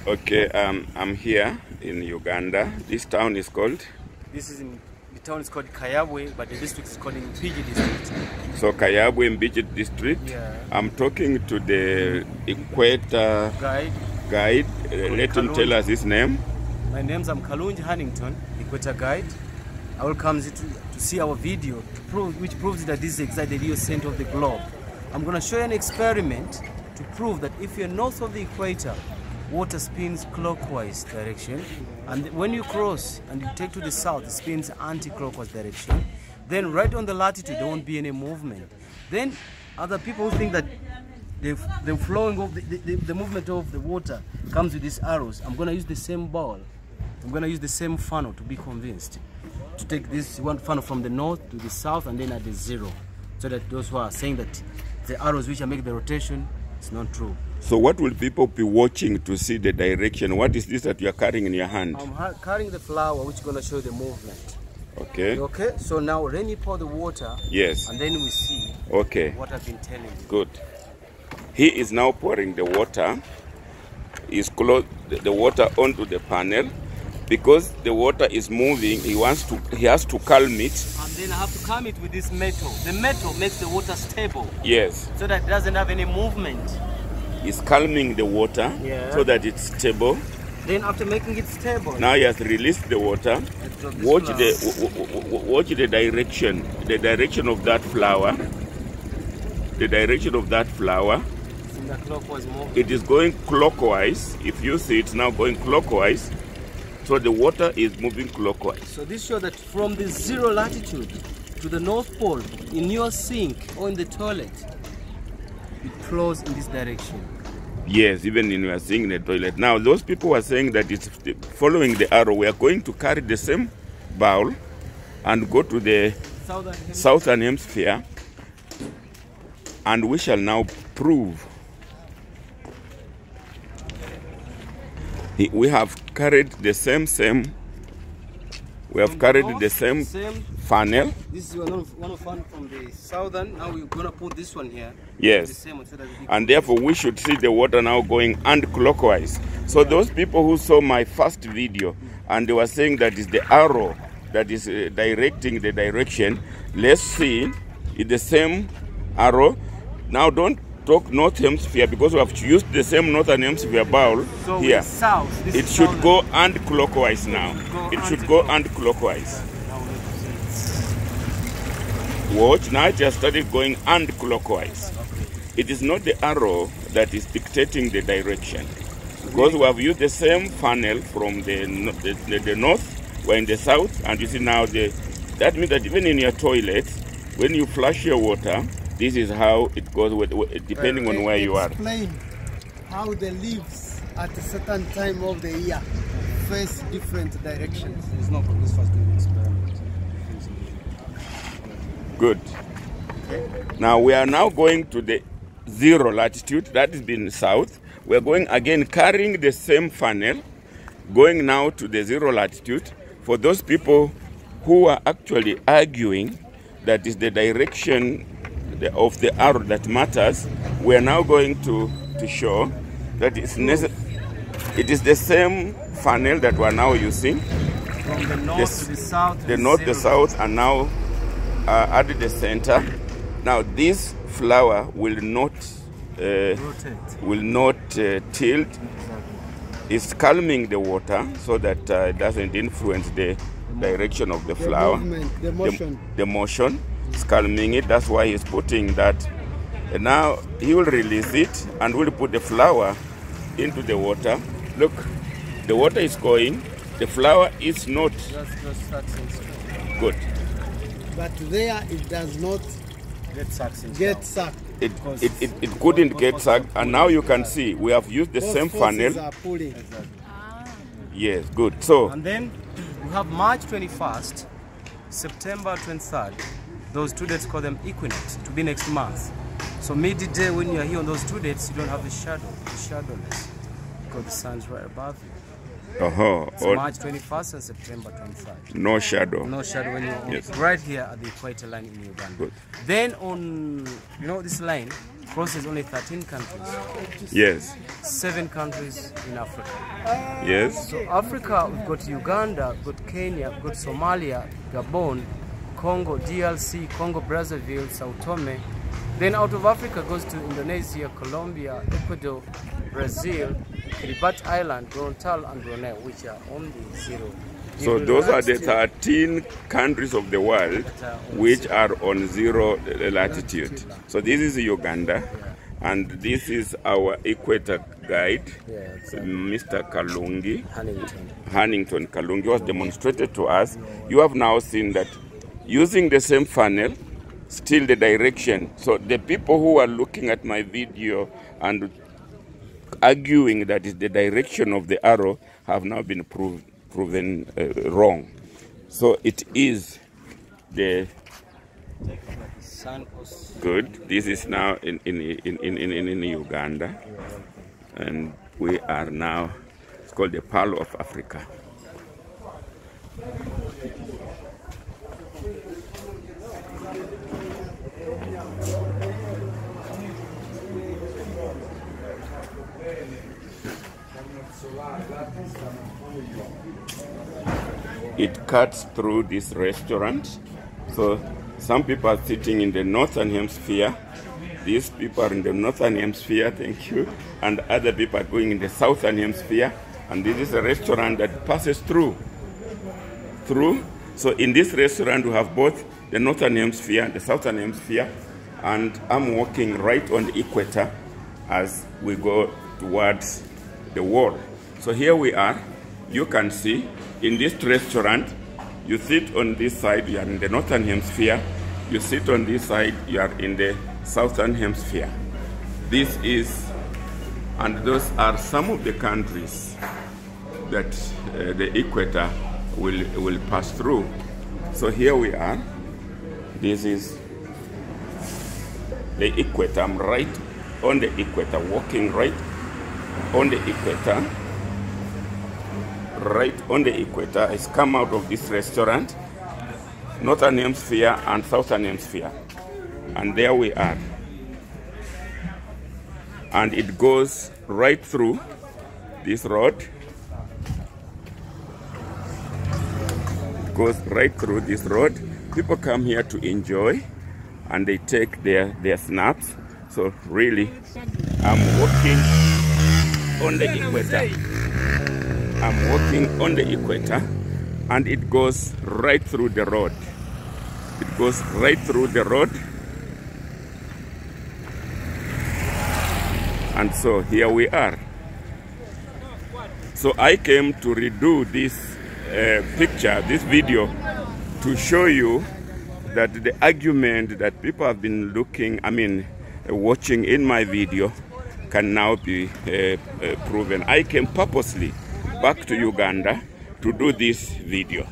Okay, I'm here in Uganda. This town is called? The town is called Kayabwe, but the district is called Mpigi district. So Kayabwe Mpigi district. Yeah. I'm talking to the Equator guide. Let him tell us his name. My name's Kalunji Hannington, Equator guide. I will come to see our video which proves that this is exactly the real center of the globe. I'm going to show you an experiment to prove that if you're north of the equator, water spins clockwise direction, and when you cross and you take to the south, it spins anti-clockwise direction. Then right on the latitude, there won't be any movement. Then other people who think that the flowing of the movement of the water comes with these arrows, I'm going to use the same ball. I'm going to use the same funnel to be convinced. To take this one funnel from the north to the south and then at the zero. So that those who are saying that the arrows which are making the rotation, it's not true. So what will people be watching to see the direction? What is this that you are carrying in your hand? I'm carrying the flower which is going to show the movement. Okay. Okay, so now let me pour the water. Yes. And then we see what I've been telling you. Good. He is now pouring the water. He's close the water onto the panel. Because the water is moving, he has to calm it. And then I have to calm it with this metal. The metal makes the water stable. Yes. So that it doesn't have any movement. He's calming the water so that it's stable. Then after making it stable, now he has released the water. Watch the direction of that flower. The direction of that flower. It's in the clockwise movement. It is going clockwise. If you see it's now going clockwise. So the water is moving clockwise. So this shows that from the zero latitude to the North Pole, in your sink or in the toilet, it flows in this direction. Yes, even in your sink in the toilet. Now those people are saying that it's following the arrow. We are going to carry the same bowl and go to the southern hemisphere, and we shall now prove. We have carried the same we have carried the same funnel. This is one funnel from the southern. Now we're going to put this one here. Yes. The same one, so that and therefore we should see the water now going anti-clockwise. So those people who saw my first video and they were saying that is the arrow that is directing the direction, let's see it's the same arrow. Now don't talk north hemisphere because we have used the same northern hemisphere bowl so here. South, it should go anti-clockwise now. It should go anti-clockwise. Watch, now it has started going anti-clockwise. It is not the arrow that is dictating the direction. Because we have used the same funnel from the north, we're in the south, and you see now that means that even in your toilet, when you flush your water, this is how it goes depending on where you are. Explain how the leaves at a certain time of the year face different directions. It's not from this first doing experiment. Good. Okay. Now we are now going to the zero latitude, that has been south. We are going again carrying the same funnel, going now to the zero latitude. For those people who are actually arguing that is the direction of the arrow that matters, we are now going to show that it is the same funnel that we are now using. From the north to the south. The north to south, and now at the center. Now this flower will not tilt. It's calming the water so that it doesn't influence the direction of the flower. The motion. It's calming it. That's why he's putting that. And now he will release it and will put the flower into the water. Look, the water is going. The flower is not good. But there it does not get sucked. It couldn't get sucked, and now you can see we have used the same funnel. Yes, good. So and then we have March 21st, September 23rd. Those 2 dates, call them equinox, to be next month. So midday when you are here on those 2 dates, you don't have the shadow, it's shadowless, because the sun's right above you. So March 21st and September 23rd. No shadow. No shadow when you're right here at the equator line in Uganda. Good. Then on, this line crosses only 13 countries. Yes. 7 countries in Africa. Yes. So Africa, we've got Uganda, we've got Kenya, we've got Somalia, Gabon, Congo, DRC, Congo, Brazzaville, Sao Tome. Then out of Africa goes to Indonesia, Colombia, Ecuador, Brazil, Kiribati Island, Gorontalo, and Brunei, which are only 0. So those are the 13 countries of the world which are on 0 latitude. So this is Uganda, and this is our equator guide, Mr. Kalungi. Hannington Kalungi was demonstrated to us. You have now seen that using the same funnel, still the direction. So the people who are looking at my video and arguing that is the direction of the arrow have now been proven wrong. So it is the good. This is now in Uganda, and we are now, it's called the Pearl of Africa. It cuts through this restaurant. So some people are sitting in the northern hemisphere. These people are in the northern hemisphere, thank you. And other people are going in the southern hemisphere. And this is a restaurant that passes through. So in this restaurant, we have both the northern hemisphere and the southern hemisphere. And I'm walking right on the equator as we go towards the wall. So here we are. You can see in this restaurant, you sit on this side, you are in the northern hemisphere. You sit on this side, you are in the southern hemisphere. This is, and those are some of the countries that the equator will pass through. So here we are. This is the equator. I'm right on the equator, walking right on the equator. Right on the equator. It's come out of this restaurant, northern hemisphere and southern hemisphere, and there we are. And it goes right through this road. It goes right through this road. People come here to enjoy, and they take their snaps. So really, I'm walking on the equator. I'm walking on the equator, and it goes right through the road. It goes right through the road. And so here we are. So I came to redo this picture, this video, to show you that the argument that people have been watching in my video can now be proven. I came purposely back to Uganda to do this video.